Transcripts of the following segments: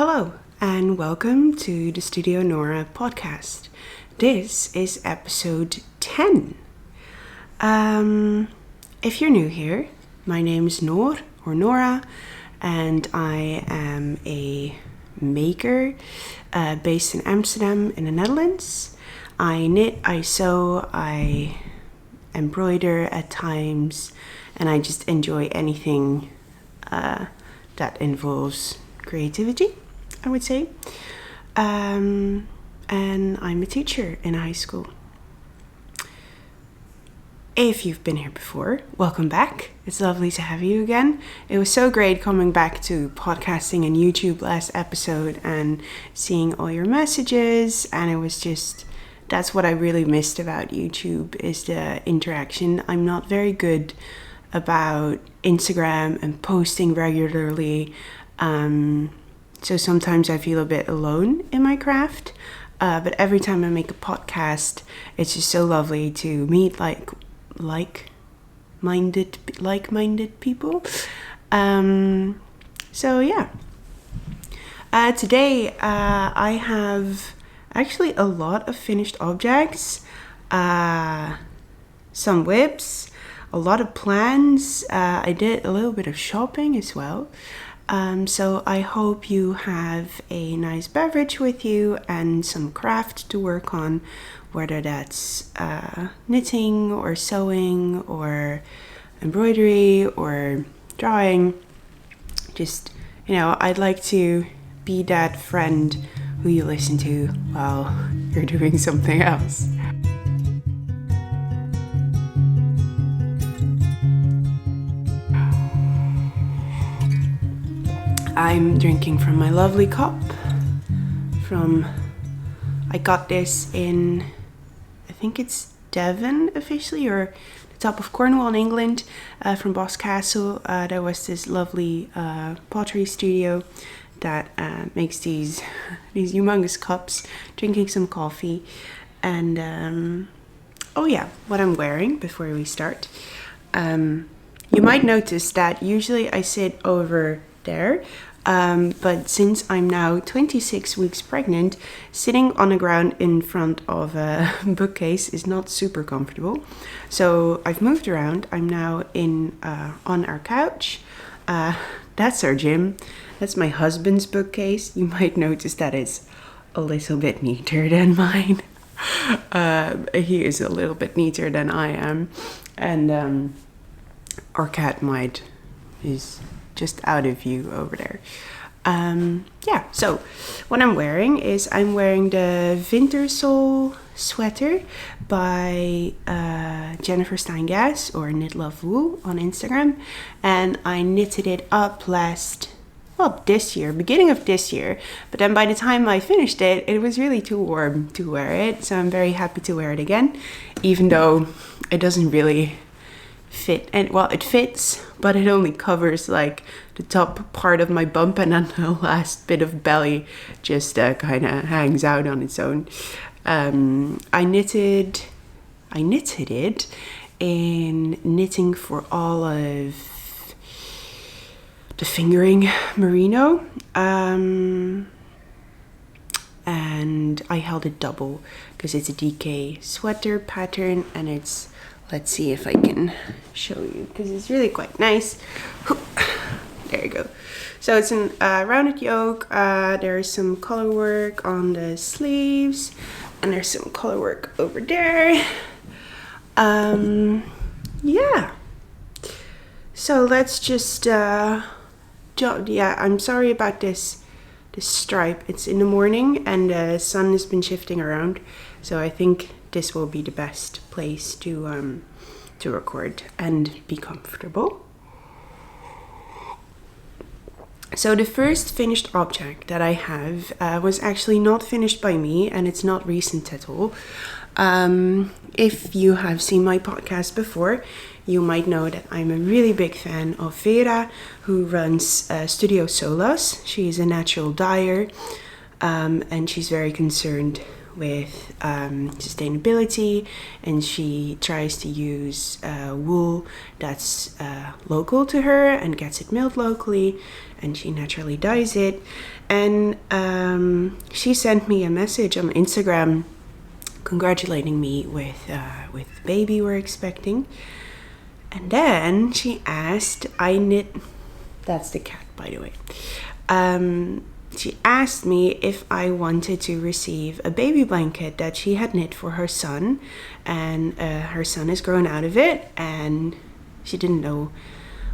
Hello and welcome to the Studio Nora Podcast. This is episode 10. If you're new here, my name is Nora, and I am a maker based in Amsterdam in the Netherlands. I knit, I sew, I embroider at times, and I just enjoy anything that involves creativity, I would say. And I'm a teacher in high school. If you've been here before, welcome back. It's lovely to have you again. It was so great coming back to podcasting and YouTube last episode and seeing all your messages, and it was just, that's what I really missed about YouTube, is the interaction. I'm not very good about Instagram and posting regularly, so sometimes I feel a bit alone in my craft, but every time I make a podcast, it's just so lovely to meet like-minded people. So yeah, today I have actually a lot of finished objects, some WIPs, a lot of plans. I did a little bit of shopping as well. So I hope you have a nice beverage with you and some craft to work on, whether that's knitting or sewing or embroidery or drawing. Just, I'd like to be that friend who you listen to while you're doing something else. I'm drinking from my lovely cup I got this in, I think it's Devon officially, or the top of Cornwall in England, from Boscastle. There was this lovely pottery studio that makes these humongous cups, drinking some coffee. And what I'm wearing before we start. You might notice that usually I sit over there, but since I'm now 26 weeks pregnant, sitting on the ground in front of a bookcase is not super comfortable. So I've moved around. I'm now on our couch. That's our gym. That's my husband's bookcase. You might notice that it's a little bit neater than mine. He is a little bit neater than I am, and our cat is just out of view over there. So what I'm wearing is the Winter Soul sweater by Jennifer Steingas, or Knit Love Wool on Instagram, and I knitted it up beginning of this year, but then by the time I finished it, it was really too warm to wear it, so I'm very happy to wear it again, even though it doesn't really fit. And it fits, but it only covers like the top part of my bump, and then the last bit of belly just kind of hangs out on its own. I knitted it in Knitting for Olive, the fingering merino, and I held it double because it's a DK sweater pattern, and it's, let's see if I can show you, because it's really quite nice. There you go. So it's a rounded yoke. There's some color work on the sleeves, and there's some color work over there. So let's just I'm sorry about this stripe. It's in the morning and the sun has been shifting around, so I think this will be the best place to record and be comfortable. So the first finished object that I have was actually not finished by me, and it's not recent at all. If you have seen my podcast before, you might know that I'm a really big fan of Hiedra, who runs Studio Solas. She is a natural dyer, and she's very concerned with sustainability, and she tries to use wool that's local to her and gets it milled locally, and she naturally dyes it. And she sent me a message on Instagram congratulating me with the baby we're expecting. And then she asked, that's the cat, by the way. She asked me if I wanted to receive a baby blanket that she had knit for her son, and her son has grown out of it, and she didn't know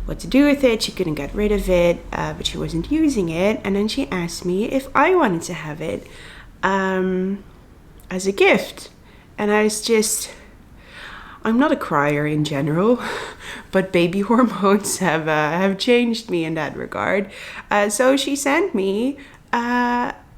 what to do with it. She couldn't get rid of it, but she wasn't using it. And then she asked me if I wanted to have it as a gift. And I'm not a crier in general, but baby hormones have changed me in that regard. So she sent me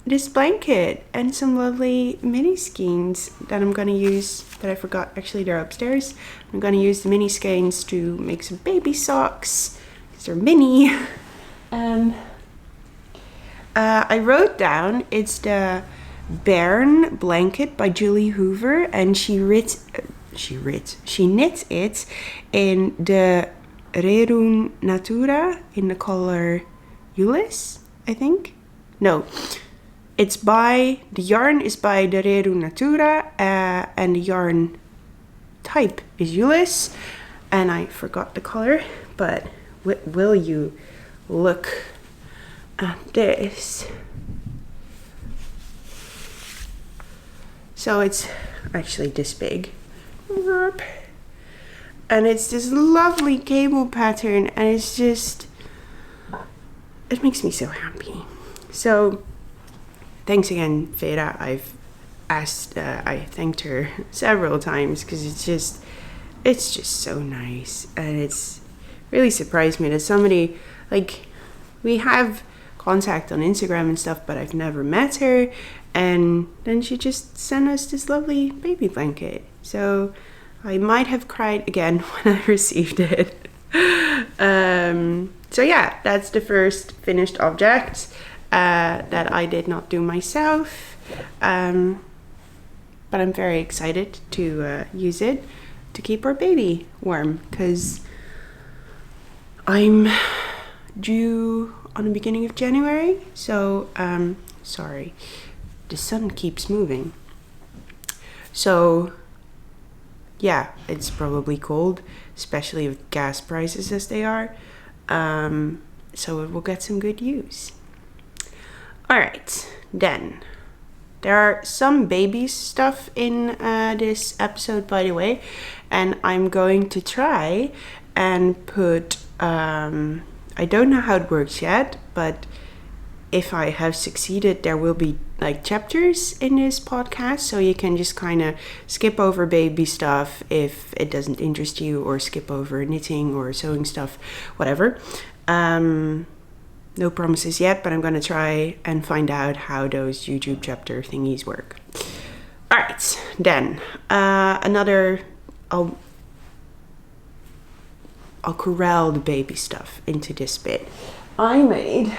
this blanket and some lovely mini skeins that I'm going to use, that I forgot, actually they're upstairs. I'm going to use the mini skeins to make some baby socks, because they're mini. I wrote down, it's the Bairn Blanket by Julie Hoover, and she knits it in the Rerum Natura in the color Ulyss, I think. No, the yarn is by the Rerum Natura, and the yarn type is Ulyss, and I forgot the color, but will you look at this? So it's actually this big. And it's this lovely cable pattern, and it makes me so happy. So thanks again, Vera. I thanked her several times, because it's just so nice, and it's really surprised me that somebody, like, we have contact on Instagram and stuff, but I've never met her, and then she just sent us this lovely baby blanket. So I might have cried again when I received it. So yeah, that's the first finished object that I did not do myself, but I'm very excited to use it to keep our baby warm, because I'm due on the beginning of January. So sorry, the sun keeps moving. So yeah, it's probably cold, especially with gas prices as they are. So it will get some good use. Alright, then. There are some baby stuff in this episode, by the way. And I'm going to try and put... I don't know how it works yet, but if I have succeeded, there will be like chapters in this podcast, so you can just kind of skip over baby stuff if it doesn't interest you, or skip over knitting or sewing stuff, whatever. No promises yet, but I'm gonna try and find out how those YouTube chapter thingies work. All right, then I'll corral the baby stuff into this bit. I made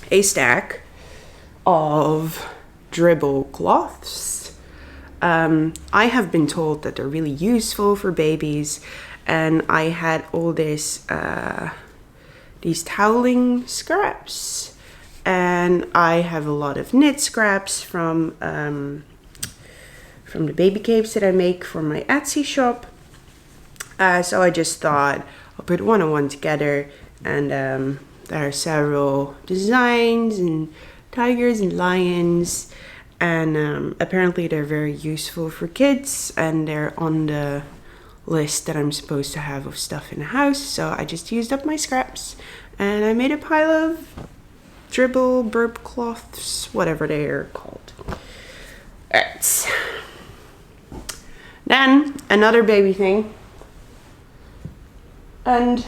a stack of dribble cloths. I have been told that they're really useful for babies, and I had all these toweling scraps, and I have a lot of knit scraps from the baby capes that I make for my Etsy shop. So I just thought I'll put one on one together, and there are several designs and tigers and lions, and apparently they're very useful for kids, and they're on the list that I'm supposed to have of stuff in the house. So I just used up my scraps, and I made a pile of dribble burp cloths, whatever they are called. Alright. Then another baby thing. And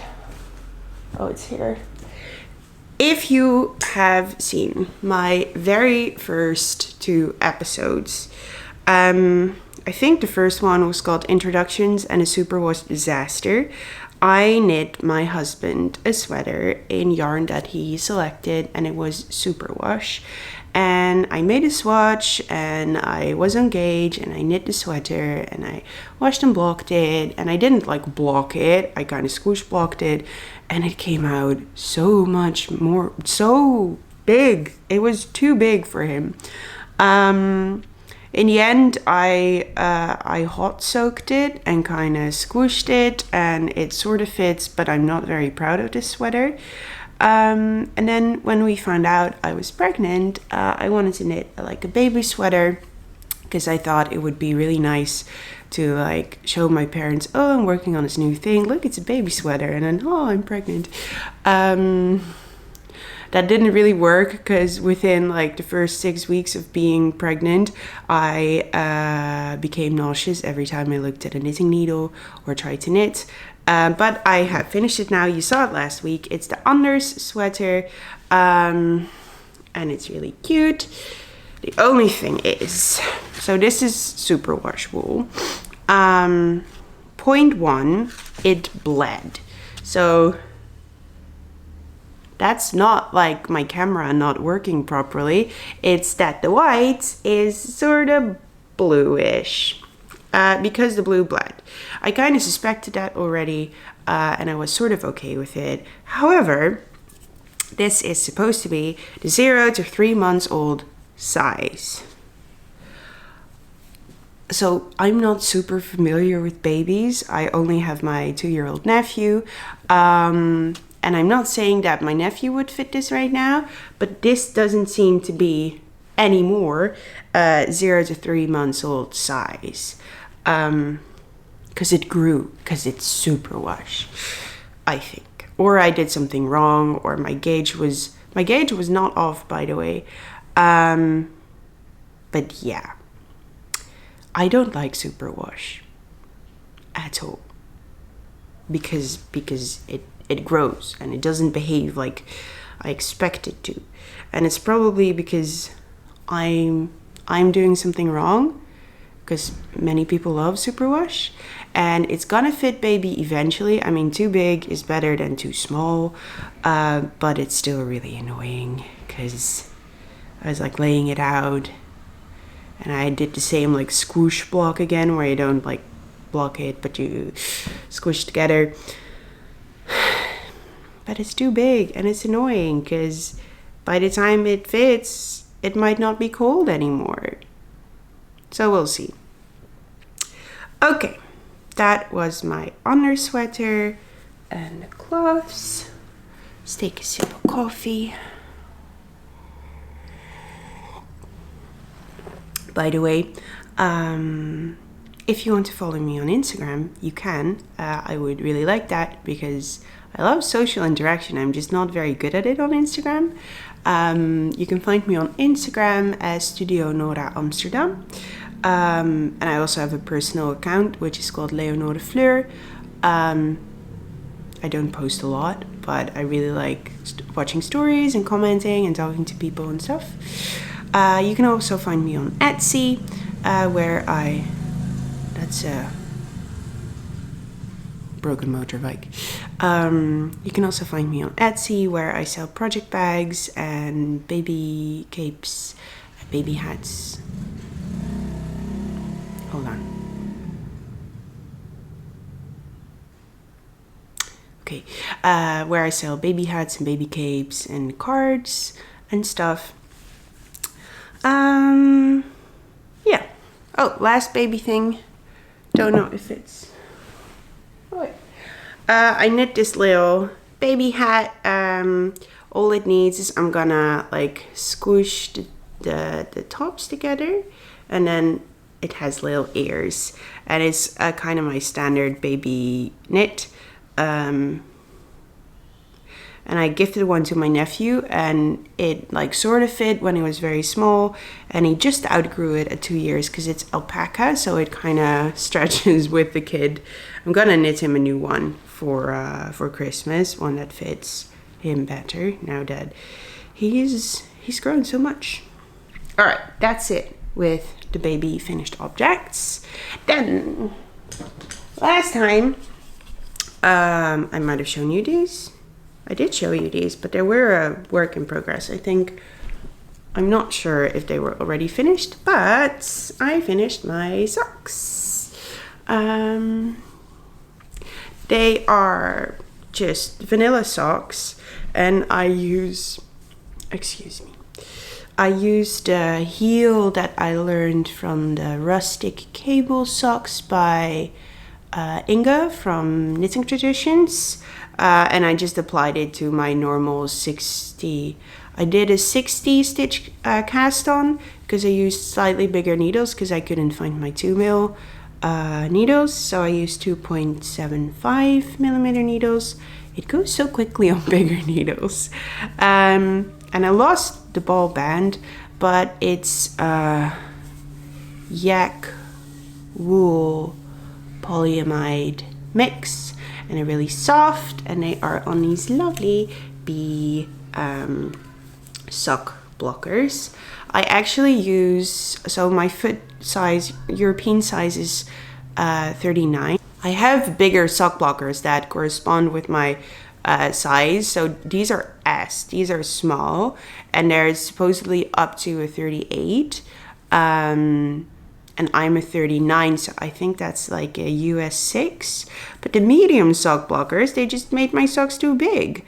oh, it's here. If you have seen my very first 2 episodes, I think the first one was called Introductions and a SuperWash Disaster. I knit my husband a sweater in yarn that he selected, and it was SuperWash. And I made a swatch, and I was engaged, and I knit the sweater, and I washed and blocked it, and I didn't like block it, I kind of squish blocked it, and it came out so much more, so big. It was too big for him. In the end, I hot soaked it and kind of squished it, and it sort of fits, but I'm not very proud of this sweater. And then when we found out I was pregnant, I wanted to knit like a baby sweater, because I thought it would be really nice to like show my parents, oh, I'm working on this new thing, look, it's a baby sweater, and then, oh, I'm pregnant. That didn't really work, because within like the first 6 weeks of being pregnant, I became nauseous every time I looked at a knitting needle or tried to knit. But I have finished it now. You saw it last week. It's the Anders sweater, and it's really cute. The only thing is, so this is superwash wool. Point 1, it bled. So that's not like my camera not working properly. It's that the white is sort of bluish. Because the blue bled. I kind of suspected that already, and I was sort of okay with it. However, this is supposed to be the 0 to 3 months old size. So I'm not super familiar with babies. I only have my 2-year-old nephew. And I'm not saying that my nephew would fit this right now, but this doesn't seem to be anymore 0 to 3 months old size. Because it grew, because it's superwash, I think. Or I did something wrong, or my gauge was not off, by the way. But yeah, I don't like superwash at all, because it grows and it doesn't behave like I expect it to, and it's probably because I'm doing something wrong. Because many people love superwash, and it's gonna fit baby eventually. I mean, too big is better than too small, but it's still really annoying, because I was like laying it out, and I did the same like squish block again, where you don't like block it, but you squish together. But it's too big, and it's annoying, because by the time it fits, it might not be cold anymore. So we'll see. Okay, that was my honor sweater and the gloves. Let's take a sip of coffee. By the way, if you want to follow me on Instagram, you can. I would really like that, because I love social interaction. I'm just not very good at it on Instagram. You can find me on Instagram as Studio Nora Amsterdam. And I also have a personal account, which is called Leonore Fleur. I don't post a lot, but I really like watching stories and commenting and talking to people and stuff. You can also find me on Etsy, that's a broken motorbike. You can also find me on Etsy, where I sell project bags and baby capes, baby hats. Hold on. Okay, where I sell baby hats and baby capes and cards and stuff. Yeah. Oh, last baby thing. Don't know if it's... Oh, wait. I knit this little baby hat. All it needs is I'm gonna like squish the tops together, and then it has little ears, and it's kind of my standard baby knit. And I gifted one to my nephew, and it like sort of fit when he was very small, and he just outgrew it at 2 years because it's alpaca, so it kind of stretches with the kid. I'm gonna knit him a new one for Christmas, one that fits him better now that he's grown so much. All right, that's it with the baby finished objects. Then last time I might have shown you these. I did show you these, but they were a work in progress. I think I'm not sure if they were already finished, but I finished my socks. They are just vanilla socks, and I used a heel that I learned from the rustic cable socks by Inga from Knitting Traditions, and I just applied it to my normal 60. I did a 60 stitch cast on because I used slightly bigger needles because I couldn't find my 2mm needles, so I used 2.75 millimeter needles. It goes so quickly on bigger needles. And I lost the ball band, but it's yak wool polyamide mix, and they're really soft, and they are on these lovely bee sock blockers. I actually use, so my foot size, European size is 39. I have bigger sock blockers that correspond with my size. So these are S, these are small, and they're supposedly up to a 38. And I'm a 39, so I think that's like a US 6. But the medium sock blockers, they just made my socks too big.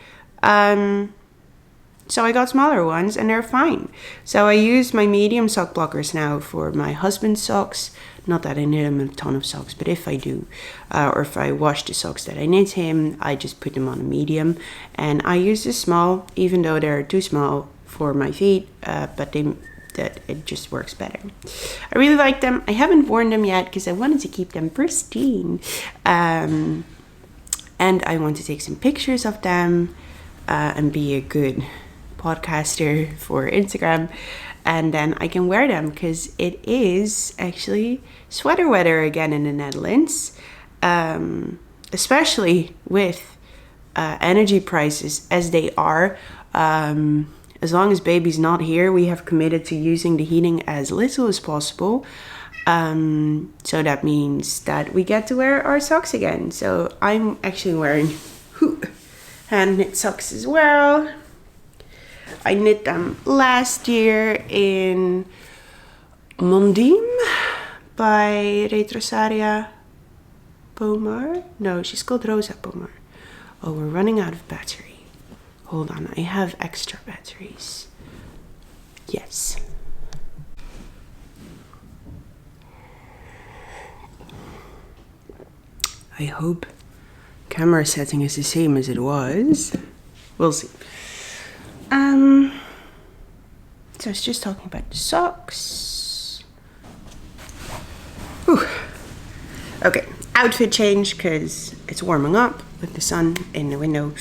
So I got smaller ones, and they're fine. So I use my medium sock blockers now for my husband's socks. Not that I knit him a ton of socks, but if I do, or if I wash the socks that I knit him, I just put them on a medium. And I use the small, even though they're too small for my feet, but that it just works better. I really like them. I haven't worn them yet because I wanted to keep them pristine. And I want to take some pictures of them and be a good podcaster for Instagram. And then I can wear them because it is actually sweater weather again in the Netherlands. Especially with energy prices as they are. As long as baby's not here, we have committed to using the heating as little as possible. So that means that we get to wear our socks again. So I'm actually wearing hand knit socks as well. I knit them last year in Mondim by Retrosaria Pomar. No, she's called Rosa Pomar. Oh, we're running out of battery. Hold on, I have extra batteries. Yes. I hope camera setting is the same as it was. We'll see. So I was just talking about the socks. Whew. Okay, outfit change because it's warming up with the sun in the window.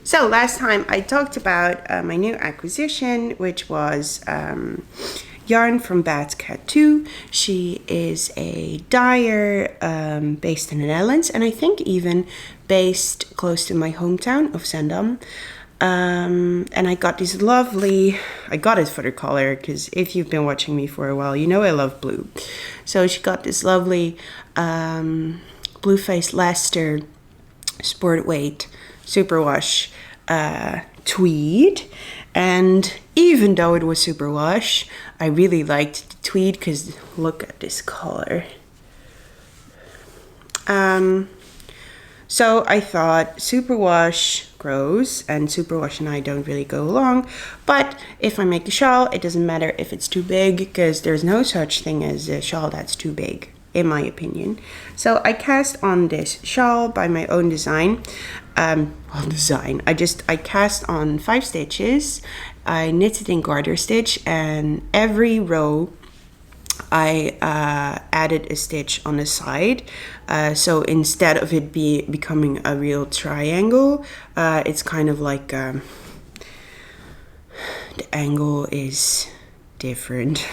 So last time I talked about my new acquisition, which was yarn from Bad Cat 2. She is a dyer based in the Netherlands, and I think even based close to my hometown of Zandam. And I got this lovely, I got it for the color because if you've been watching me for a while, you know I love blue. So she got this lovely blue faced Leicester sport weight superwash tweed. And even though it was superwash, I really liked the tweed because look at this color. So I thought superwash grows, and superwash and I don't really go along, but if I make a shawl, it doesn't matter if it's too big because there's no such thing as a shawl that's too big, in my opinion. So I cast on this shawl by my own design. I cast on 5 stitches. I knitted in garter stitch, and every row I added a stitch on the side. So instead of it becoming a real triangle, it's kind of like the angle is different.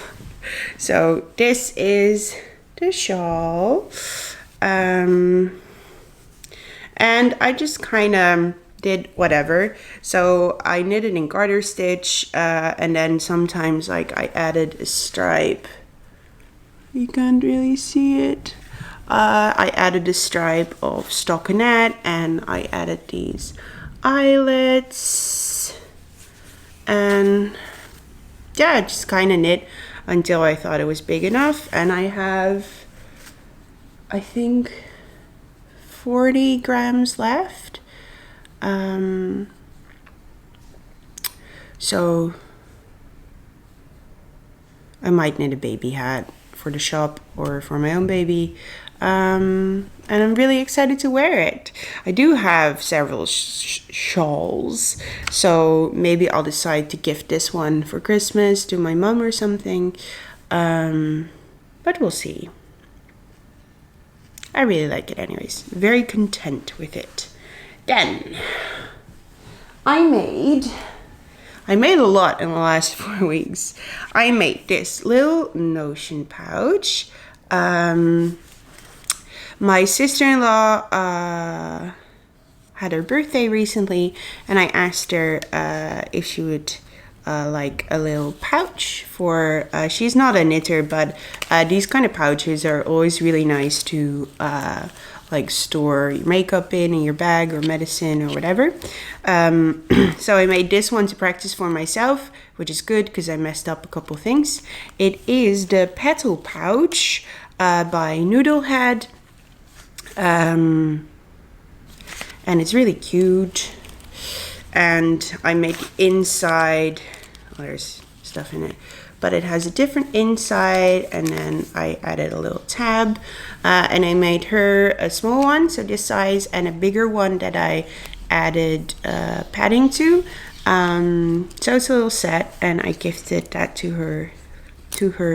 So this is the shawl. And I just kind of did whatever. So I knitted in garter stitch, and then sometimes like I added a stripe. You can't really see it. I added a stripe of stockinette, and I added these eyelets, and yeah, just kind of knit until I thought it was big enough. And I have, I think, 40 grams left. So I might knit a baby hat for the shop or for my own baby. And I'm really excited to wear it. I do have several shawls, so maybe I'll decide to gift this one for Christmas to my mum or something. But we'll see. I really like it anyways. Very content with it. Then I made a lot in the last 4 weeks. I made this little Notion pouch. My sister-in-law had her birthday recently, and I asked her if she would like a little pouch for, she's not a knitter, but these kind of pouches are always really nice to like store your makeup in your bag or medicine or whatever. So I made this one to practice for myself, which is good because I messed up a couple things. It is the petal pouch by Noodlehead. And it's really cute. And I made the inside, oh, there's stuff in it, but it has a different inside, and then I added a little tab, and I made her a small one, so this size, and a bigger one that I added padding to. So it's a little set, and I gifted that to her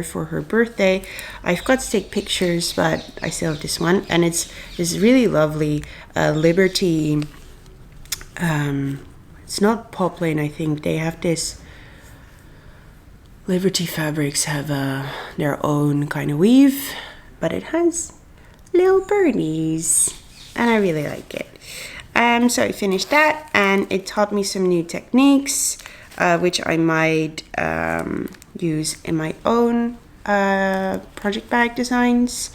for her birthday. I forgot to take pictures, but I still have this one, and it's this really lovely Liberty. It's not poplin, I think. They have this. Liberty Fabrics have their own kind of weave, but it has little birdies, and I really like it. So I finished that, and it taught me some new techniques, which I might use in my own project bag designs.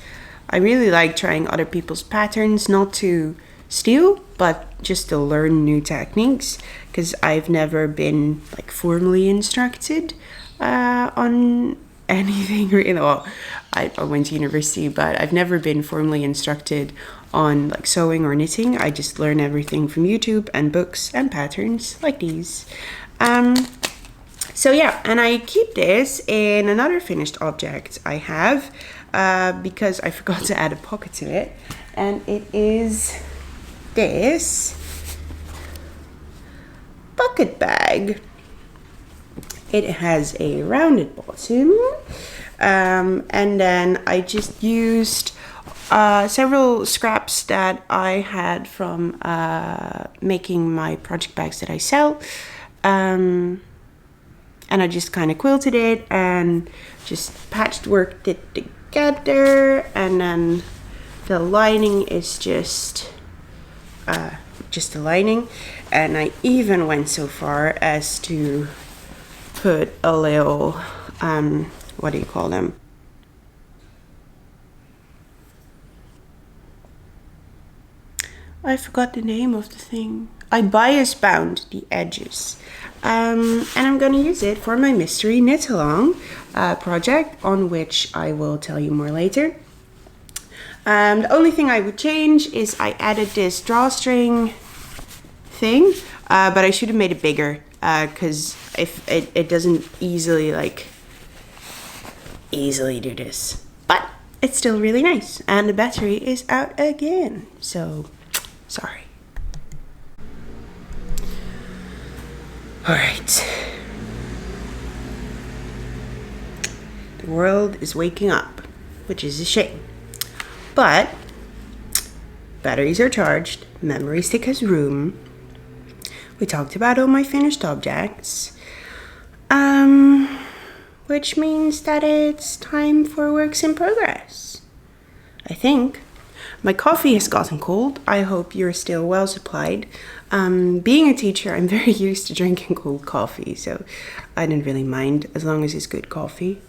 I really like trying other people's patterns, not to steal, but just to learn new techniques, because I've never been like formally instructed on anything. Well, I went to university, but I've never been formally instructed on like sewing or knitting. I just learn everything from YouTube and books and patterns like these. So yeah, and I keep this in another finished object I have, because I forgot to add a pocket to it, and it is this bucket bag. It has a rounded bottom, and then I just used several scraps that I had from making my project bags that I sell, and I just kind of quilted it and just patchworked it together, and then the lining is just a lining, and I even went so far as to put a little what do you call them? I forgot the name of the thing. I bias bound the edges, and I'm gonna use it for my mystery knit along project, on which I will tell you more later. The only thing I would change is I added this drawstring thing, but I should have made it bigger, because if it doesn't easily do this, but it's still really nice, and the battery is out again, so sorry. All right, the world is waking up, which is a shame. But batteries are charged, memory stick has room. We talked about all my finished objects, which means that it's time for works in progress, I think. My coffee has gotten cold. I hope you're still well supplied. Being a teacher, I'm very used to drinking cold coffee, so I didn't really mind as long as it's good coffee.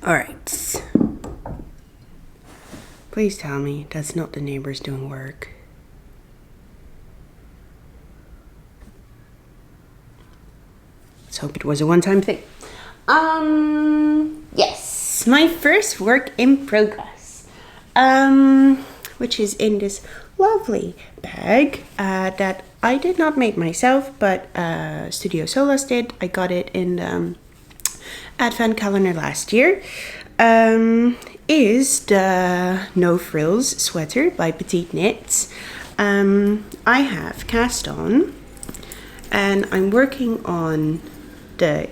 All right. Please tell me that's not the neighbors doing work. Let's hope it was a one-time thing. Yes, my first work in progress, which is in this lovely bag that I did not make myself, but Studio Solas did. I got it in the Advent calendar last year. Is the No Frills Sweater by Petit Knits. I have cast on, and I'm working on the,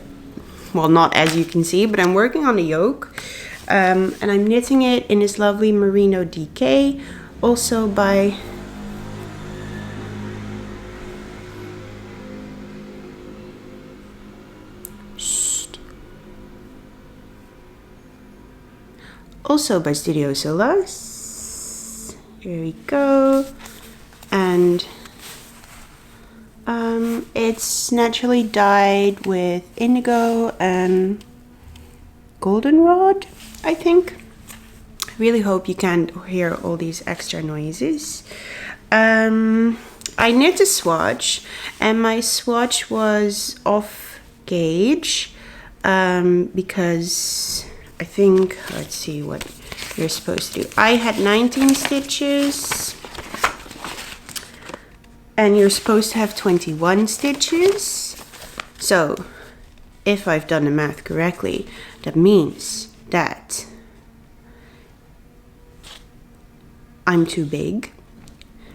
well, not as you can see, but I'm working on the yoke, and I'm knitting it in this lovely merino DK, also by Studio Solas. Here we go. And it's naturally dyed with indigo and goldenrod, I think. I really hope you can't hear all these extra noises. I knit a swatch, and my swatch was off gauge because I think, let's see what you're supposed to do. I had 19 stitches, and you're supposed to have 21 stitches. So if I've done the math correctly, that means that I'm too big.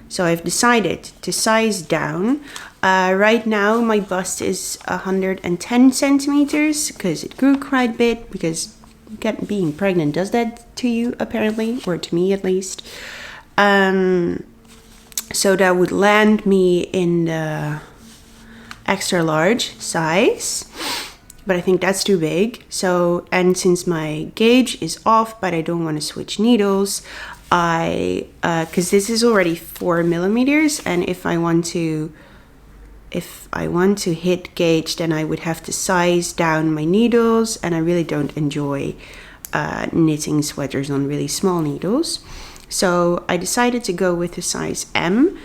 So I've decided to size down. Right now my bust is 110 centimeters because it grew quite a bit, because being pregnant does that to you apparently, or to me at least. So that would land me in the extra large size, but I think that's too big. So, and since my gauge is off, but I don't want to switch needles, because this is already 4 millimeters, and if I want to hit gauge, then I would have to size down my needles, and I really don't enjoy knitting sweaters on really small needles. So I decided to go with a size M,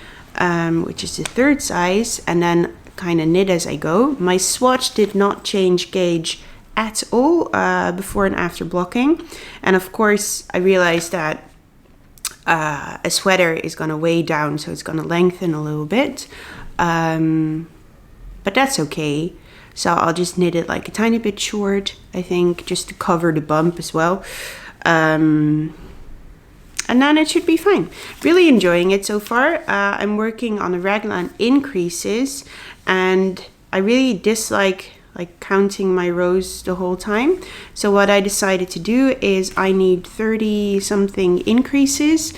which is the third size, and then kind of knit as I go. My swatch did not change gauge at all before and after blocking, and of course I realized that a sweater is going to weigh down, so it's going to lengthen a little bit, but that's okay. So I'll just knit it like a tiny bit short, I think, just to cover the bump as well, and then it should be fine. Really enjoying it so far. I'm working on the raglan increases, and I really dislike counting my rows the whole time. So what I decided to do is I need 30 something increases,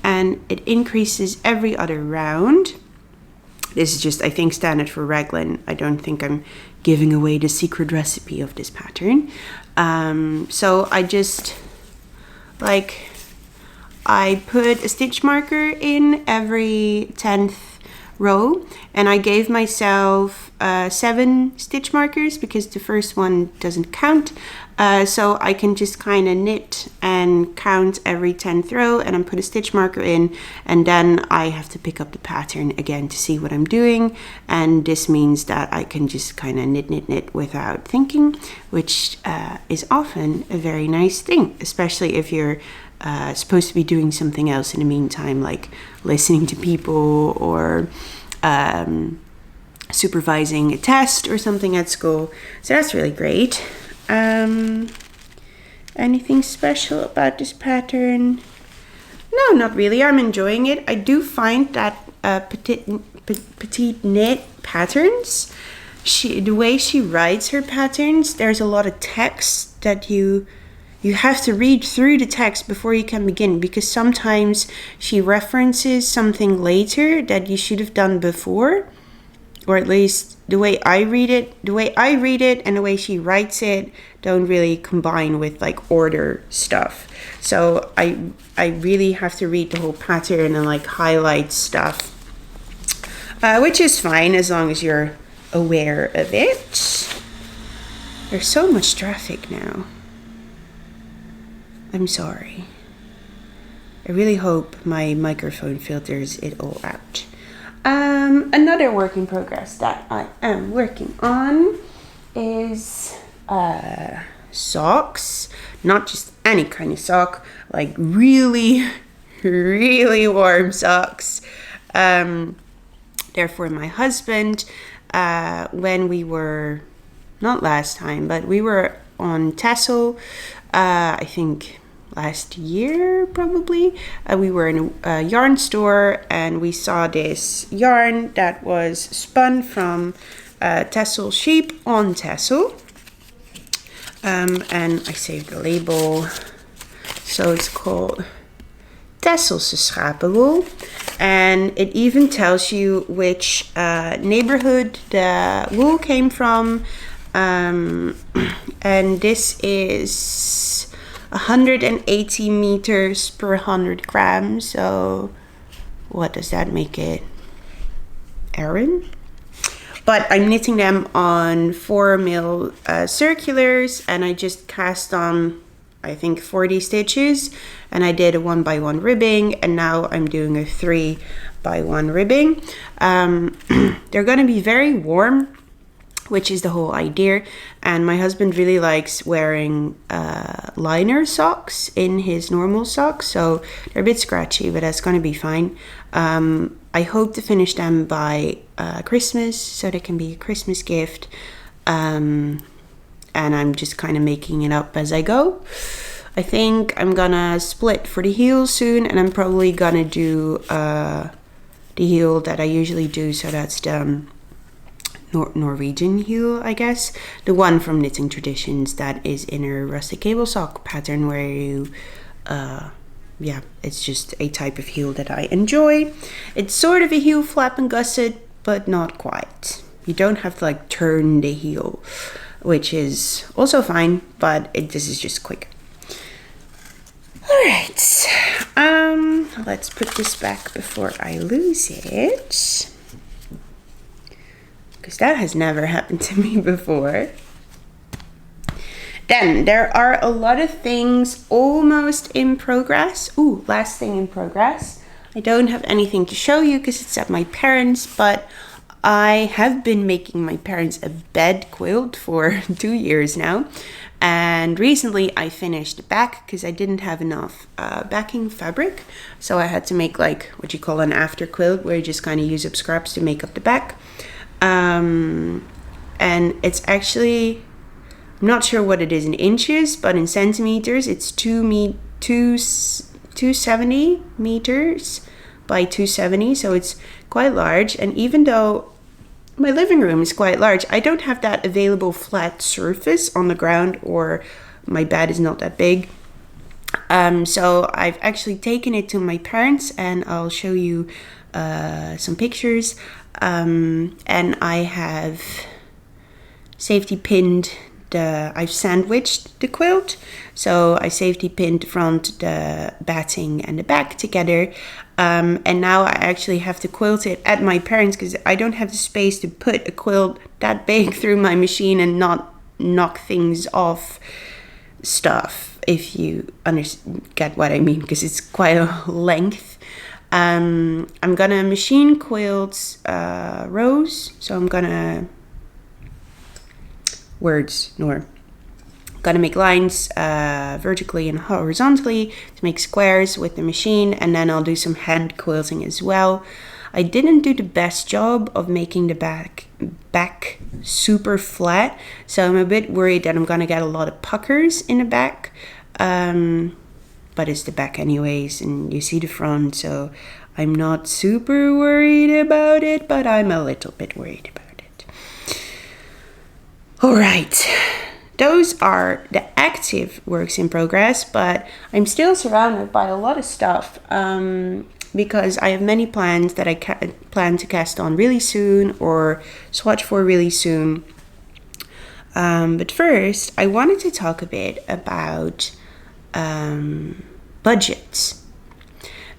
and it increases every other round. This is just, I think, standard for raglan. I don't think I'm giving away the secret recipe of this pattern. So I just I put a stitch marker in every 10th row, and I gave myself 7 stitch markers because the first one doesn't count, so I can just kind of knit and count every 10th row, and I put a stitch marker in, and then I have to pick up the pattern again to see what I'm doing. And this means that I can just kind of knit without thinking, which is often a very nice thing, especially if you're supposed to be doing something else in the meantime, like listening to people or supervising a test or something at school. So that's really great. Anything special about this pattern? No, not really. I'm enjoying it. I do find that Petit knit patterns, the way she writes her patterns, there's a lot of text that you have to read through the text before you can begin, because sometimes she references something later that you should have done before, or at least the way I read it and the way she writes it don't really combine with order stuff. So I really have to read the whole pattern and highlight stuff, which is fine as long as you're aware of it. There's so much traffic now. I'm sorry. I really hope my microphone filters it all out. Another work in progress that I am working on is socks. Not just any kind of sock, like really, really warm socks. They're for my husband. When we were, not last time, but we were on Tassel, I think last year probably. We were in a yarn store and we saw this yarn that was spun from Tassel sheep on Tassel. And I saved the label. So it's called Tesselse schapenwool. And it even tells you which neighborhood the wool came from. And this is 180 meters per 100 grams. So what does that make it? Aran? But I'm knitting them on 4 mil circulars, and I just cast on, I think, 40 stitches, and I did a 1x1 ribbing, and now I'm doing a 3x1 ribbing. They're going to be very warm, which is the whole idea, and my husband really likes wearing liner socks in his normal socks, so they're a bit scratchy, but that's going to be fine. I hope to finish them by Christmas, so they can be a Christmas gift. And I'm just kind of making it up as I go. I think I'm gonna split for the heel soon, and I'm probably gonna do the heel that I usually do. So that's the Norwegian heel, I guess. The one from Knitting Traditions that is in a rustic cable sock pattern where you... yeah, it's just a type of heel that I enjoy. It's sort of a heel flap and gusset, but not quite. You don't have to like turn the heel, which is also fine, but this is just quick. All right, let's put this back before I lose it, because that has never happened to me before. Then there are a lot of things almost in progress. Ooh, last thing in progress. I don't have anything to show you because it's at my parents', but I have been making my parents a bed quilt for 2 years now. And recently I finished the back because I didn't have enough backing fabric. So I had to make like what you call an after quilt, where you just kind of use up scraps to make up the back. And it's actually... I'm not sure what it is in inches, but in centimeters, it's 270 meters by 270, so it's quite large. And even though my living room is quite large, I don't have that available flat surface on the ground, or my bed is not that big. So I've actually taken it to my parents, and I'll show you some pictures. And I have safety pinned I've sandwiched the quilt, so I safety pinned the front, the batting and the back together, and now I actually have to quilt it at my parents because I don't have the space to put a quilt that big through my machine and not knock things off stuff, if you get what I mean, because it's quite a length. I'm gonna machine quilt rows, so I'm gonna gonna make lines vertically and horizontally to make squares with the machine, and then I'll do some hand quilting as well. I didn't do the best job of making the back super flat, so I'm a bit worried that I'm gonna get a lot of puckers in the back, but it's the back anyways, and you see the front, so I'm not super worried about it, but I'm a little bit worried about it. All right, those are the active works in progress, but I'm still surrounded by a lot of stuff because I have many plans that I plan to cast on really soon or swatch for really soon. But first, I wanted to talk a bit about budgets,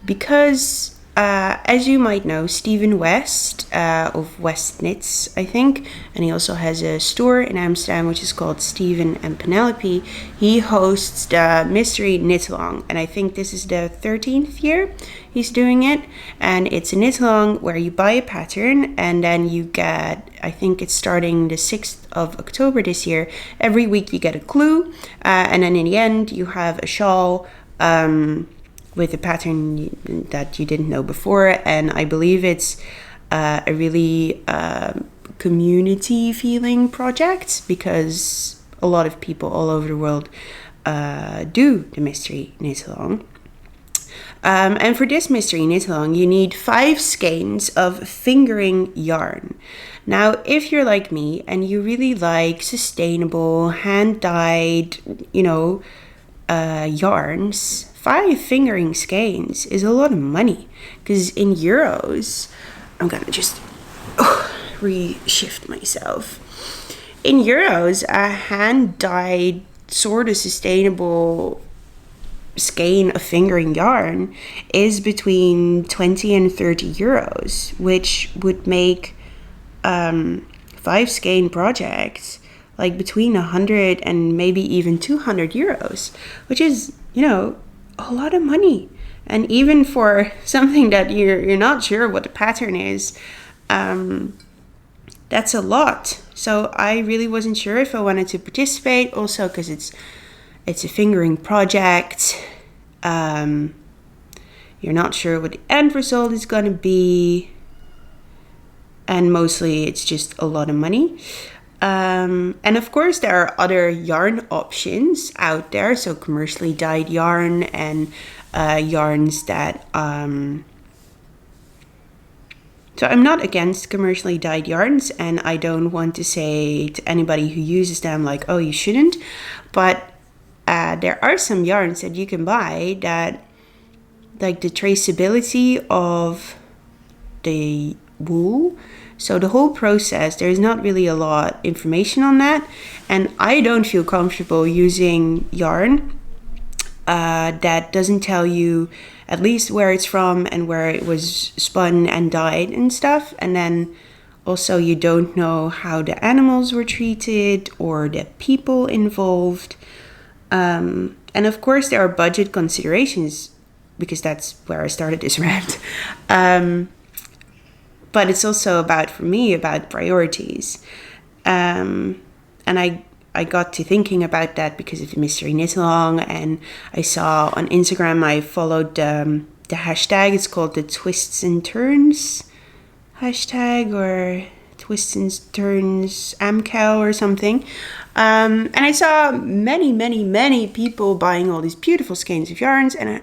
because as you might know, Stephen West of West Knits, I think, and he also has a store in Amsterdam which is called Stephen and Penelope. He hosts the Mystery Knit Along, and I think this is the 13th year he's doing it. And it's a knit along where you buy a pattern and then you get I think it's starting the 6th of October this year. Every week you get a clue, and then in the end you have a shawl with a pattern that you didn't know before. And I believe it's a really community feeling project, because a lot of people all over the world do the mystery knit along. And for this mystery knit along, you need 5 skeins of fingering yarn. Now, if you're like me and you really like sustainable, hand-dyed, yarns, 5 fingering skeins is a lot of money. Because in euros, I'm gonna just reshift myself. In euros, a hand-dyed, sort of sustainable skein of fingering yarn is between 20 and 30 euros, which would make 5 skein projects like between 100 and maybe even 200 euros, which is, a lot of money. And even for something that you're not sure what the pattern is, that's a lot. So I really wasn't sure if I wanted to participate, also because it's a fingering project. You're not sure what the end result is going to be. And mostly it's just a lot of money. And of course there are other yarn options out there. So commercially dyed yarn and yarns that... So I'm not against commercially dyed yarns, and I don't want to say to anybody who uses them like, oh, you shouldn't. But there are some yarns that you can buy that, like the traceability of the wool, so the whole process, there's not really a lot of information on that. And I don't feel comfortable using yarn that doesn't tell you at least where it's from and where it was spun and dyed and stuff. And then also you don't know how the animals were treated or the people involved. And of course there are budget considerations, because that's where I started this rant. But it's also about priorities. And I got to thinking about that because of the mystery knit along, and I saw on Instagram, I followed the hashtag. It's called the Twists and Turns hashtag, or Twists and Turns MKAL or something. And I saw many people buying all these beautiful skeins of yarns and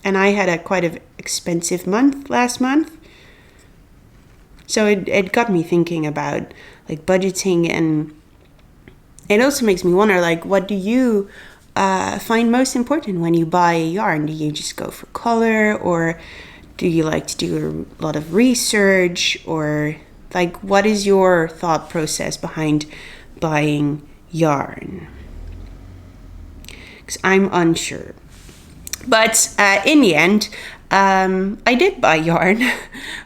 and I had a quite an expensive month last month. So it got me thinking about like budgeting, and it also makes me wonder, like, what do you find most important when you buy a yarn? Do you just go for color, or do you like to do a lot of research, or like what is your thought process behind buying yarn? Because I'm unsure. But in the end, I did buy yarn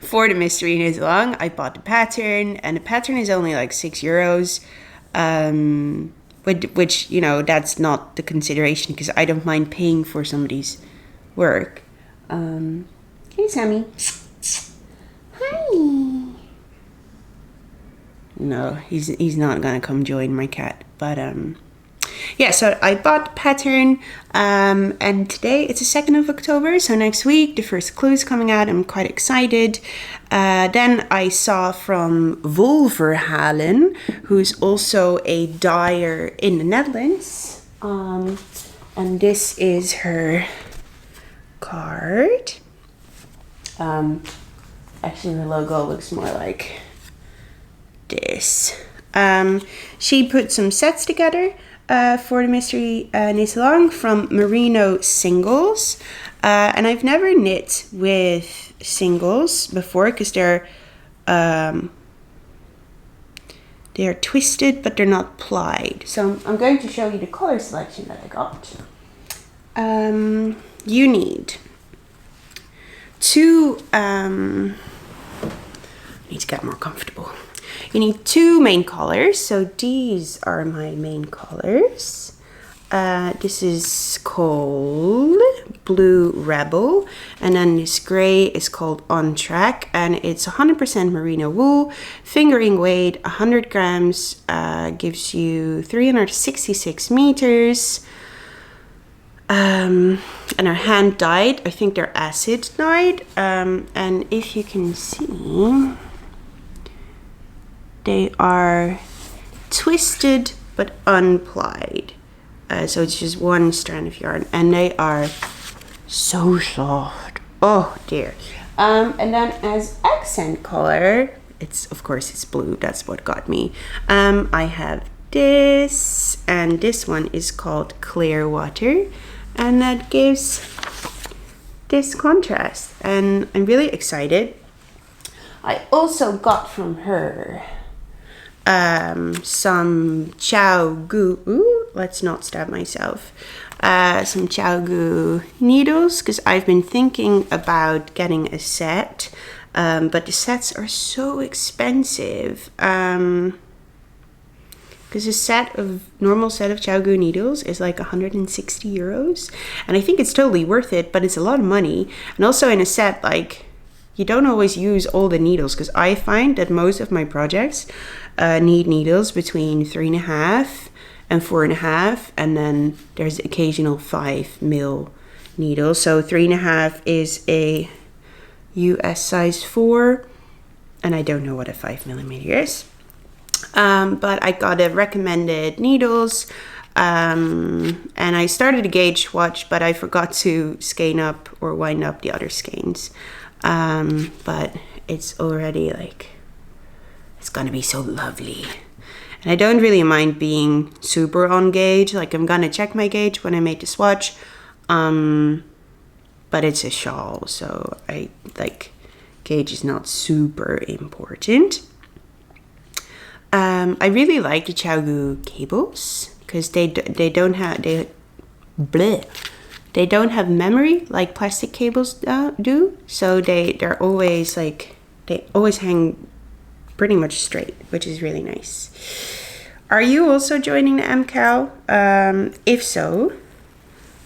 for the mystery knit along. I bought the pattern, and the pattern is only like €6, which that's not the consideration, because I don't mind paying for somebody's work. Hey, Sammy. Hi. No, he's not gonna come join my cat, but yeah, so I bought the pattern, and today it's the 2nd of October, so next week the first clue is coming out. I'm quite excited. Then I saw from Wolverhalen, who's also a dyer in the Netherlands, and this is her card. Actually her logo looks more like this. She put some sets together for the mystery knit along from merino singles, and I've never knit with singles before, because they're twisted but they're not plied. So I'm going to show you the color selection that I got. You need two, I need to get more comfortable. You need 2 main colors. So these are my main colors. This is called blue Rebel, and then this gray is called On Track, and it's 100% merino wool, fingering weight 100 grams, gives you 366 meters, and are hand dyed. I think they're acid dyed, and if you can see, they are twisted but unplied. So it's just one strand of yarn, and they are so soft. Oh dear. And then as accent color, it's blue. That's what got me. I have this, and this one is called Clear Water, and that gives this contrast, and I'm really excited. I also got from her some Chow Goo. Let's not stab myself. Some Chow Goo needles, because I've been thinking about getting a set, but the sets are so expensive. Because a normal set of Chow Goo needles is like 160 euros, and I think it's totally worth it, but it's a lot of money. And also in a set, like, you don't always use all the needles, because I find that most of my projects need needles between 3.5 and 4.5, and then there's the occasional 5mm needle. So 3.5 is a US size 4, and I don't know what a 5mm is. But I got a recommended needles, and I started a gauge swatch, but I forgot to skein up or wind up the other skeins. But it's already like, it's gonna be so lovely. And I don't really mind being super on gauge. Like, I'm gonna check my gauge when I make the swatch, but it's a shawl, so gauge is not super important. I really like the Chow Goo cables, because they don't have memory like plastic cables do. So they're always like, they always hang pretty much straight, which is really nice. Are you also joining the MKAL? If so,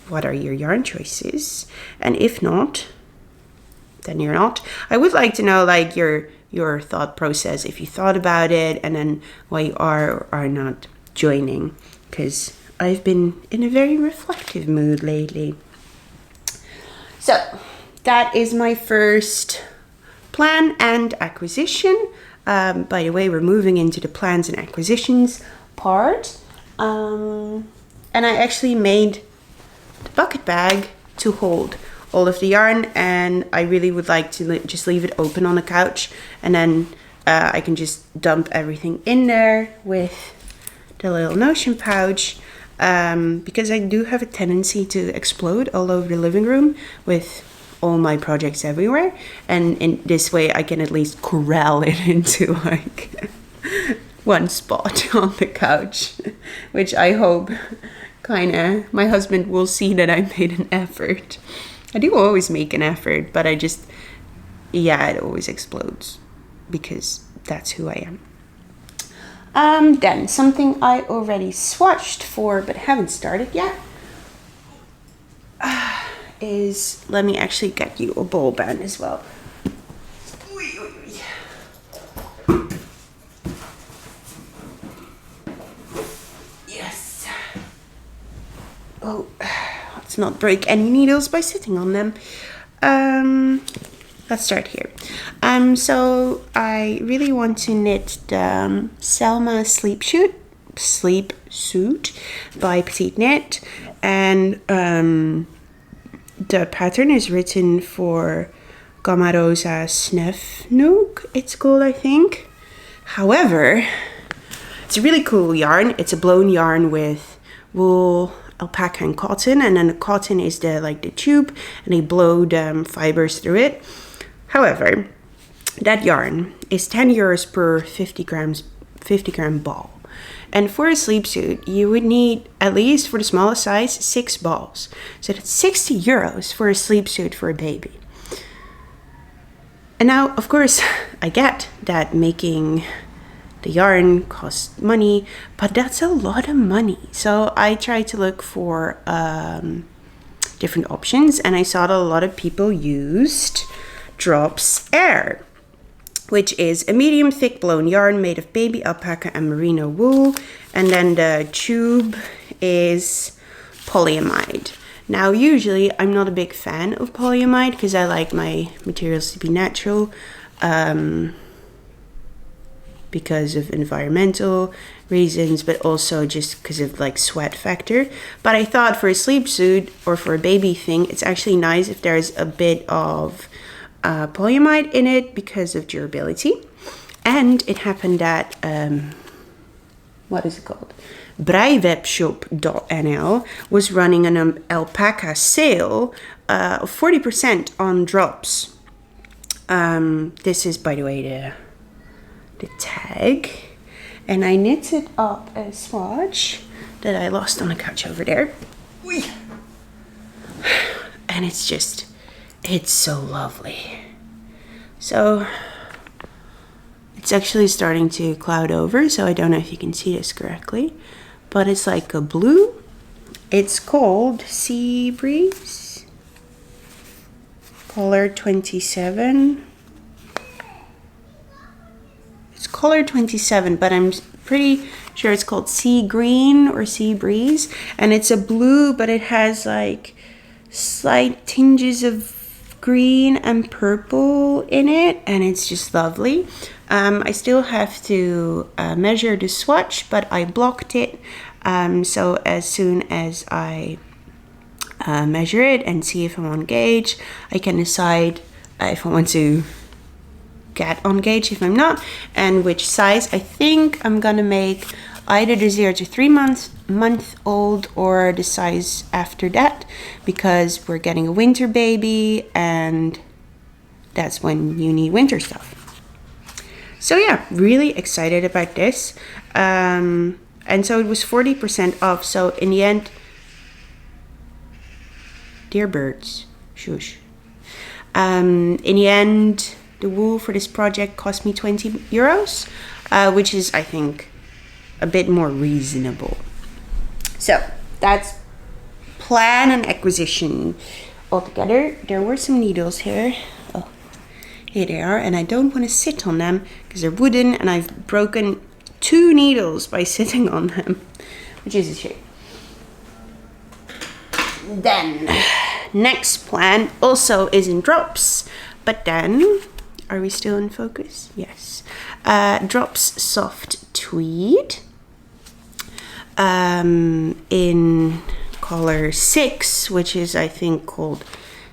what are your yarn choices? And if not, then you're not. I would like to know, like, your thought process, if you thought about it, and then why you are or are not joining, because I've been in a very reflective mood lately. So that is my first plan and acquisition. By the way, we're moving into the plans and acquisitions part, and I actually made the bucket bag to hold all of the yarn, and I really would like to just leave it open on the couch, and then I can just dump everything in there with the little Notion pouch, because I do have a tendency to explode all over the living room with all my projects everywhere, and in this way I can at least corral it into like one spot on the couch, which I hope my husband will see that I made an effort. I do always make an effort, but it always explodes, because that's who I am. Then something I already swatched for but haven't started yet is, let me actually get you a ball band as well. Yes. Oh, let's not break any needles by sitting on them. Let's start here. So I really want to knit the Selma sleep suit by Petit Knit, and the pattern is written for Gamarosa Snefnook, it's called, I think. However, it's a really cool yarn. It's a blown yarn with wool, alpaca, and cotton, and then the cotton is the tube, and they blow the fibers through it. However, that yarn is 10 euros per 50 gram ball. And for a sleep suit, you would need, at least for the smallest size, 6 balls. So that's 60 euros for a sleep suit for a baby. And now, of course, I get that making the yarn costs money, but that's a lot of money. So I try to look for different options, and I saw that a lot of people used Drops Air, which is a medium thick blown yarn made of baby alpaca and merino wool, and then the tube is polyamide. Now usually I'm not a big fan of polyamide because I like my materials to be natural, because of environmental reasons, but also just because of like sweat factor. But I thought for a sleep suit or for a baby thing, it's actually nice if there's a bit of polyamide in it because of durability. And it happened that what is it called, breiwebshop.nl was running an alpaca sale of 40% on drops. This is, by the way, the tag, and I knitted up a swatch that I lost on the couch over there. And it's so lovely. So it's actually starting to cloud over, so I don't know if you can see this correctly, but it's like a blue. It's called Sea Breeze, color 27. It's color 27, but I'm pretty sure it's called Sea Green or Sea Breeze, and it's a blue, but it has like slight tinges of green and purple in it, and it's just lovely. I still have to measure the swatch, but I blocked it, so as soon as I measure it and see if I'm on gauge, I can decide if I want to get on gauge, if I'm not, and which size. I think I'm gonna make either the 0 to 3 month old or the size after that, because we're getting a winter baby and that's when you need winter stuff. So yeah, really excited about this. And so it was 40% off. So in the end, dear birds, shush. In the end, the wool for this project cost me €20, which is, I think, a bit more reasonable. So that's plan and acquisition altogether. There were some needles here. Oh, here they are, and I don't want to sit on them because they're wooden, and I've broken 2 needles by sitting on them, which is a shame. Then next plan also is in drops, but then, are we still in focus? Yes. Drops Soft Tweed in color 6, which is, I think, called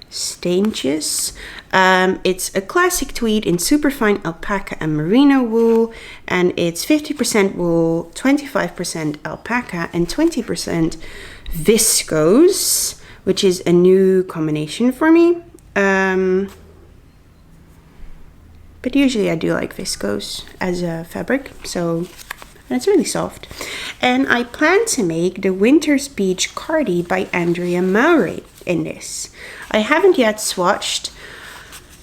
Stainches. It's a classic tweed in superfine alpaca and merino wool, and it's 50% wool, 25% alpaca, and 20% viscose, which is a new combination for me. But usually I do like viscose as a fabric, so, and it's really soft. And I plan to make the Winter's Beach Cardi by Andrea Mowry in this. I haven't yet swatched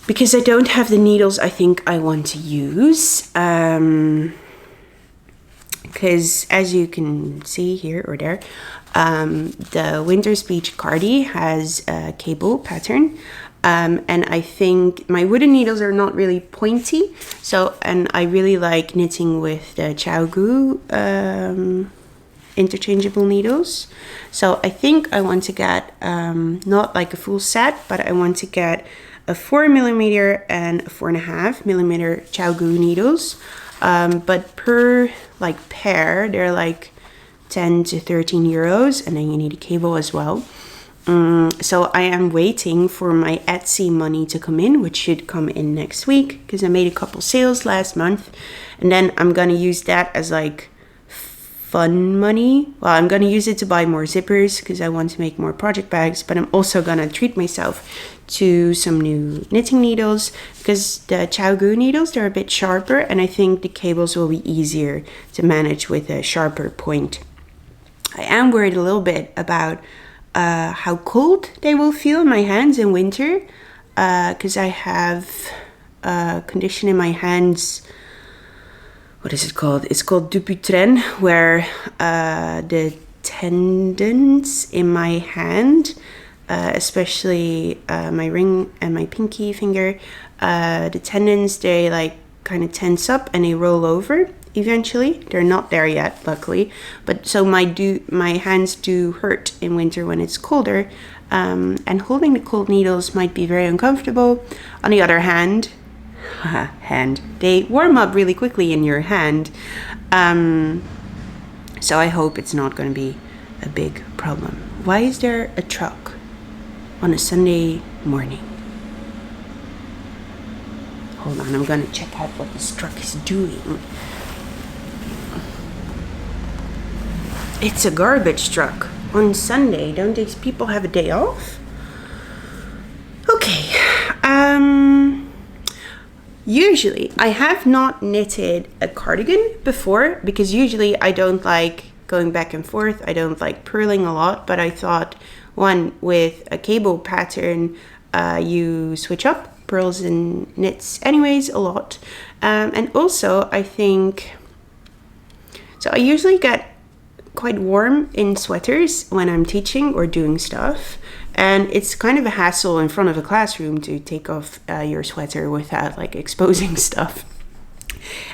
because I don't have the needles I think I want to use. Because as you can see here or there, the Winter's Beach Cardi has a cable pattern. And I think my wooden needles are not really pointy, so, and I really like knitting with the Chaogu interchangeable needles. So I think I want to get not like a full set, but I want to get a 4mm and a 4.5mm Chaogu needles. But per like pair, they're like 10 to 13 euros, and then you need a cable as well. So I am waiting for my Etsy money to come in, which should come in next week, because I made a couple sales last month, and then I'm gonna use that as like fun money. Well, I'm gonna use it to buy more zippers because I want to make more project bags, but I'm also gonna treat myself to some new knitting needles, because the Chaogu needles, they're a bit sharper, and I think the cables will be easier to manage with a sharper point. I am worried a little bit about how cold they will feel in my hands in winter, because I have a condition in my hands. What is it called? It's called Dupuytren, where the tendons in my hand especially my ring and my pinky finger. The tendons, they like kind of tense up and they roll over eventually. They're not there yet, luckily, but so my hands do hurt in winter when it's colder, and holding the cold needles might be very uncomfortable. On the other hand, they warm up really quickly in your hand, so I hope it's not going to be a big problem. Why is there a truck on a Sunday morning? Hold on, I'm going to check out what this truck is doing. It's a garbage truck on Sunday. Don't these people have a day off? Okay. Usually, I have not knitted a cardigan before because usually I don't like going back and forth. I don't like purling a lot, but I thought, one, with a cable pattern, you switch up purls and knits anyways a lot. And also, I think, so I usually get quite warm in sweaters when I'm teaching or doing stuff, and it's kind of a hassle in front of a classroom to take off your sweater without like exposing stuff.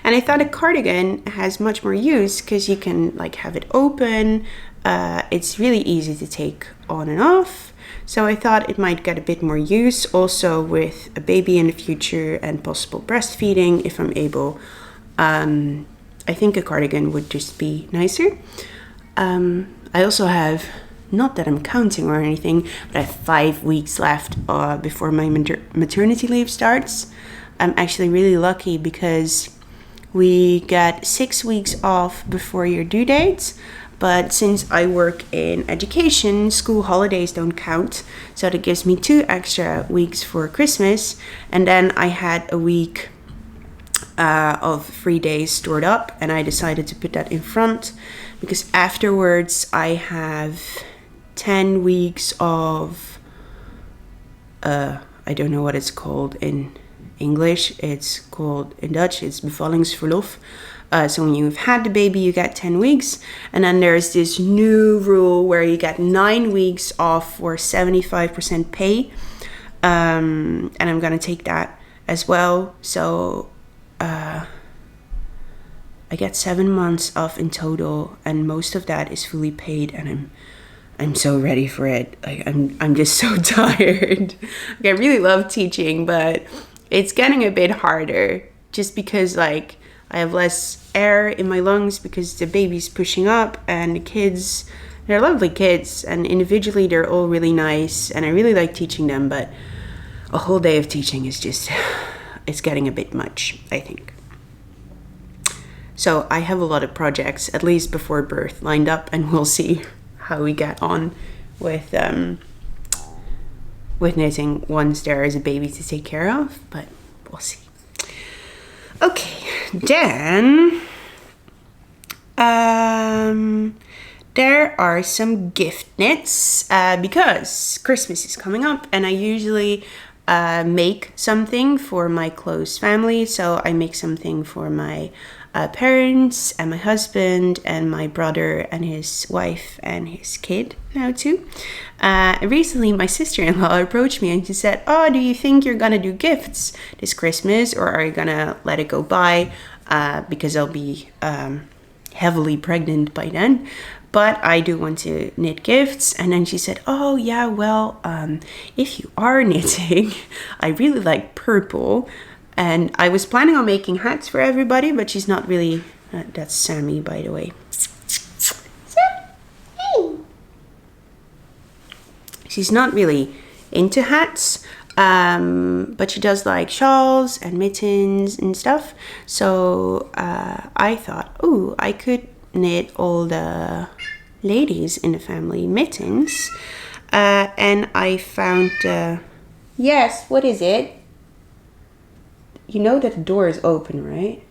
And I thought a cardigan has much more use because you can like have it open. It's really easy to take on and off, so I thought it might get a bit more use also with a baby in the future and possible breastfeeding if I'm able. I think a cardigan would just be nicer. I also have, not that I'm counting or anything, but I have 5 weeks left before my maternity leave starts. I'm actually really lucky because we get 6 weeks off before your due dates, but since I work in education, school holidays don't count, so that gives me 2 extra weeks for Christmas, and then I had a week of 3 days stored up, and I decided to put that in front because afterwards I have 10 weeks of I don't know what it's called in English. It's called, in Dutch, it's bevallingsverlof. So when you've had the baby, you get 10 weeks. And then there's this new rule where you get 9 weeks off for 75% pay. And I'm going to take that as well. So I get 7 months off in total, and most of that is fully paid, and I'm so ready for it. Like I'm just so tired. Like, I really love teaching, but it's getting a bit harder just because like I have less air in my lungs because the baby's pushing up, and the kids, they're lovely kids, and individually they're all really nice, and I really like teaching them, but a whole day of teaching is just, it's getting a bit much, I think. So I have a lot of projects, at least before birth, lined up, and we'll see how we get on with knitting once there is a baby to take care of, but we'll see. Okay, then there are some gift knits because Christmas is coming up, and I usually make something for my close family. So I make something for my parents and my husband and my brother and his wife and his kid now too. Recently my sister-in-law approached me and she said, "Oh, do you think you're gonna do gifts this Christmas, or are you gonna let it go by because I'll be heavily pregnant by then? But I do want to knit gifts." And then she said, "Oh yeah, well, if you are knitting, I really like purple." And I was planning on making hats for everybody, but she's not really, that's Sammy, by the way. She's not really into hats, but she does like shawls and mittens and stuff. So I thought, oh, I could knit all the ladies in the family mittens. And I found, yes, what is it? You know that the door is open, right?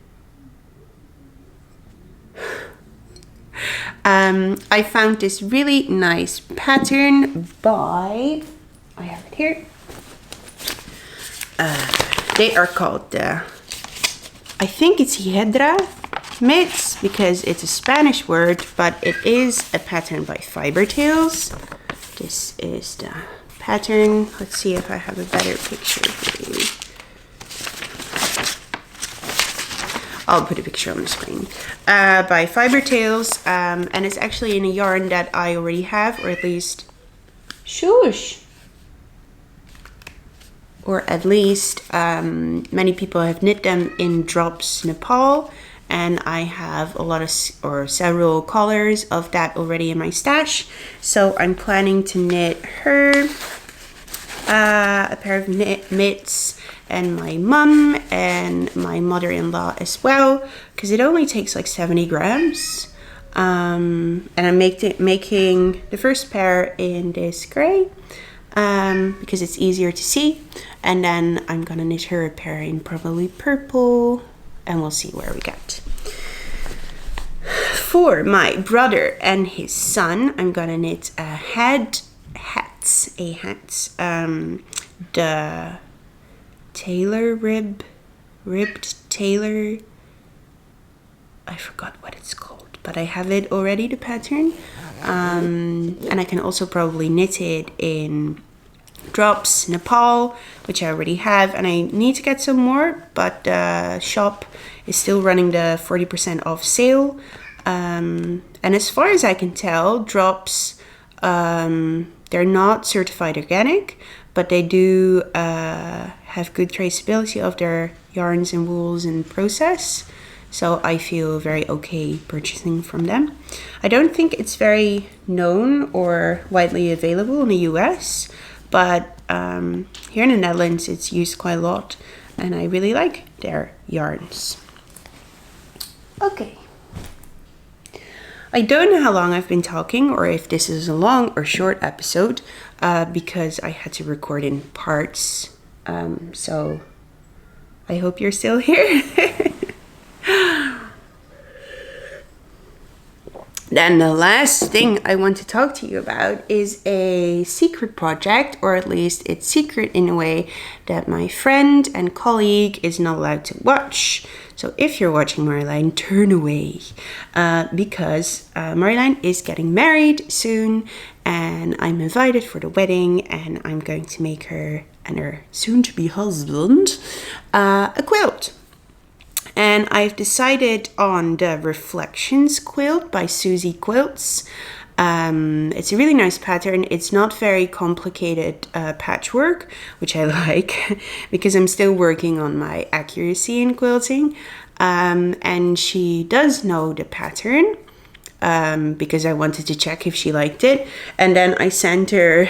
I found this really nice pattern by, I have it here. They are called, I think it's Hiedra mitts because it's a Spanish word, but it is a pattern by Fiber Tails. This is the pattern. Let's see if I have a better picture for you. I'll put a picture on the screen. By Fiber Tales, and it's actually in a yarn that I already have, or at least shush. Or at least many people have knit them in Drops Nepal, and I have a lot of several colors of that already in my stash. So I'm planning to knit her a pair of mitts, and my mum and my mother-in-law as well, because it only takes like 70 grams. And I'm making the first pair in this gray because it's easier to see, and then I'm gonna knit her a pair in probably purple, and we'll see where we get. For my brother and his son, I'm gonna knit a hats, the Tailor ribbed Tailor. I forgot what it's called, but I have it already, the pattern, and I can also probably knit it in Drops Nepal, which I already have, and I need to get some more, but the shop is still running the 40% off sale, and as far as I can tell, Drops, they're not certified organic, but they do have good traceability of their yarns and wools and process. So I feel very okay purchasing from them. I don't think it's very known or widely available in the US, but here in the Netherlands it's used quite a lot, and I really like their yarns. Okay. I don't know how long I've been talking, or if this is a long or short episode, because I had to record in parts. So I hope you're still here. Then the last thing I want to talk to you about is a secret project, or at least it's secret in a way that my friend and colleague is not allowed to watch. So if you're watching Marjolein, turn away, because Marjolein is getting married soon, and I'm invited for the wedding, and I'm going to make her and her soon-to-be husband a quilt. And I've decided on the Reflections quilt by Suzy Quilts. It's a really nice pattern. It's not very complicated patchwork, which I like because I'm still working on my accuracy in quilting. And she does know the pattern because I wanted to check if she liked it. And then I sent her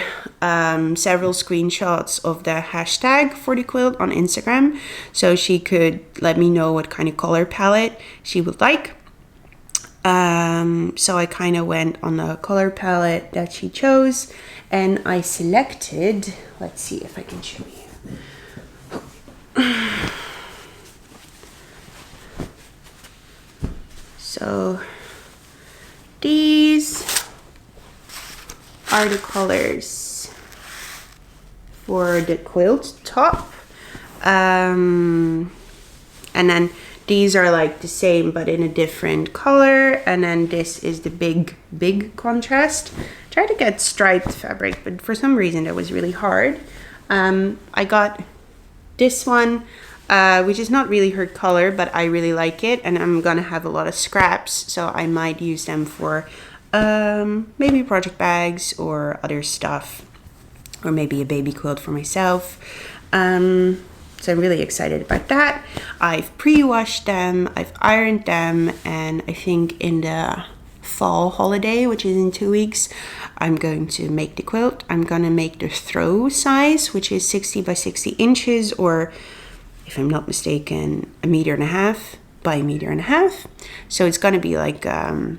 several screenshots of the hashtag for the quilt on Instagram, so she could let me know what kind of color palette she would like. So I kind of went on the color palette that she chose, and I selected, let's see if I can show you. So these are the colors for the quilt top, and then these are like the same but in a different color, and then this is the big contrast. Tried to get striped fabric, but for some reason that was really hard. I got this one, which is not really her color, but I really like it, and I'm gonna have a lot of scraps, so I might use them for maybe project bags or other stuff, or maybe a baby quilt for myself. So I'm really excited about that. I've pre-washed them, I've ironed them, and I think in the fall holiday, which is in 2 weeks, I'm going to make the quilt. I'm gonna make the throw size, which is 60 by 60 inches, or if I'm not mistaken, 1.5 meters by 1.5 meters. So it's gonna be like a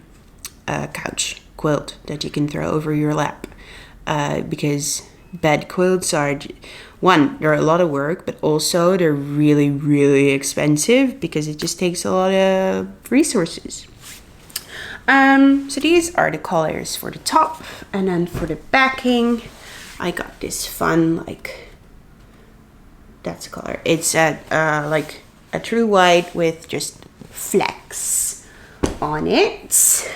couch quilt that you can throw over your lap, because bed quilts are, one, they're a lot of work, but also they're really, really expensive because it just takes a lot of resources. So these are the colors for the top, and then for the backing, I got this fun, like, that's the color. It's like a true white with just flecks on it.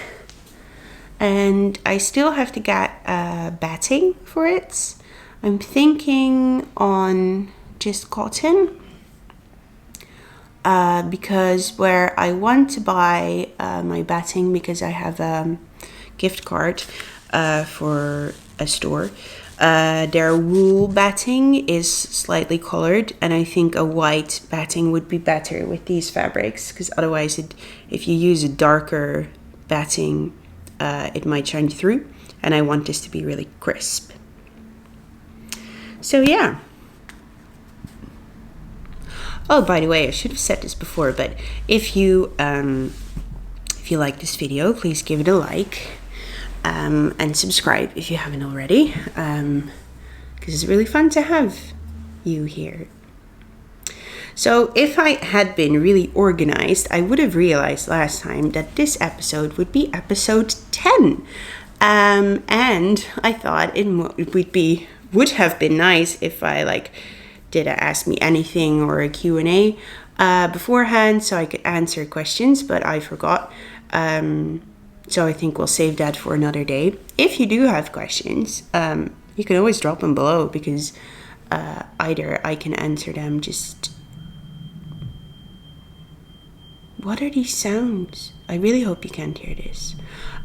And I still have to get batting for it. I'm thinking on just cotton. Because where I want to buy my batting, because I have a gift card for a store, their wool batting is slightly colored, and I think a white batting would be better with these fabrics, because otherwise if you use a darker batting, it might shine through, and I want this to be really crisp. So yeah. Oh, by the way, I should have said this before, but if you like this video, please give it a like, and subscribe if you haven't already, because it's really fun to have you here. So if I had been really organized, I would have realized last time that this episode would be episode 10, and I thought it would have been nice if I did a Ask Me Anything or a Q&A beforehand so I could answer questions, but I forgot. So I think we'll save that for another day. If you do have questions, you can always drop them below, because either I can answer them. Just, what are these sounds? I really hope you can't hear this.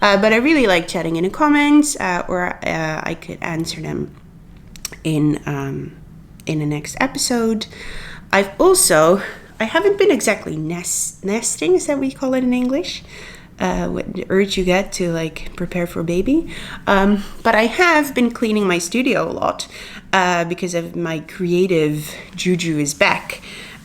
But I really like chatting in the comments, or I could answer them in the next episode. I haven't been exactly nesting, is that what we call it in English? What the urge you get to prepare for a baby. But I have been cleaning my studio a lot, because of my creative juju is back.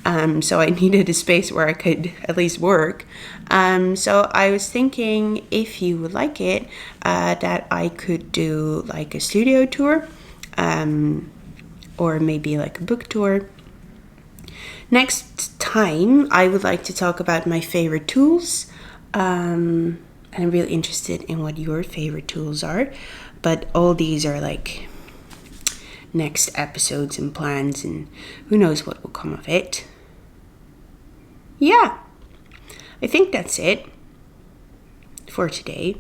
So I needed a space where I could at least work. So I was thinking, if you would like it, that I could do a studio tour, or maybe a book tour. Next time, I would like to talk about my favorite tools. And I'm really interested in what your favorite tools are. But all these are next episodes and plans, and who knows what will come of it. Yeah, I think that's it for today.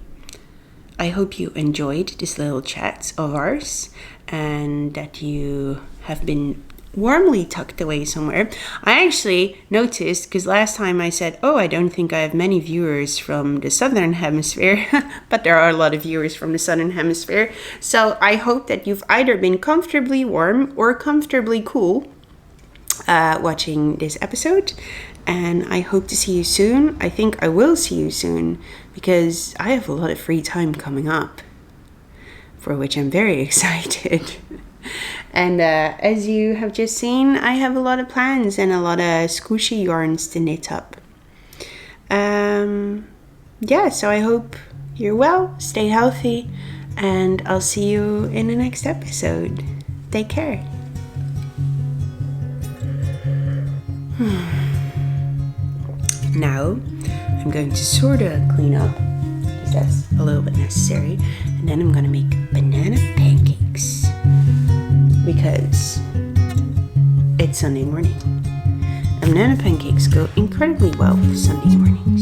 I hope you enjoyed this little chat of ours, and that you have been warmly tucked away somewhere. I actually noticed, because last time I said, I don't think I have many viewers from the southern hemisphere, but there are a lot of viewers from the southern hemisphere. So I hope that you've either been comfortably warm or comfortably cool watching this episode. And I hope to see you soon. I think I will see you soon, because I have a lot of free time coming up, for which I'm very excited. And as you have just seen, I have a lot of plans and a lot of squishy yarns to knit up. So I hope you're well, stay healthy, and I'll see you in the next episode. Take care. Now, I'm going to sort of clean up, because that's a little bit necessary, and then I'm going to make banana pancakes, because it's Sunday morning. And banana pancakes go incredibly well with Sunday mornings.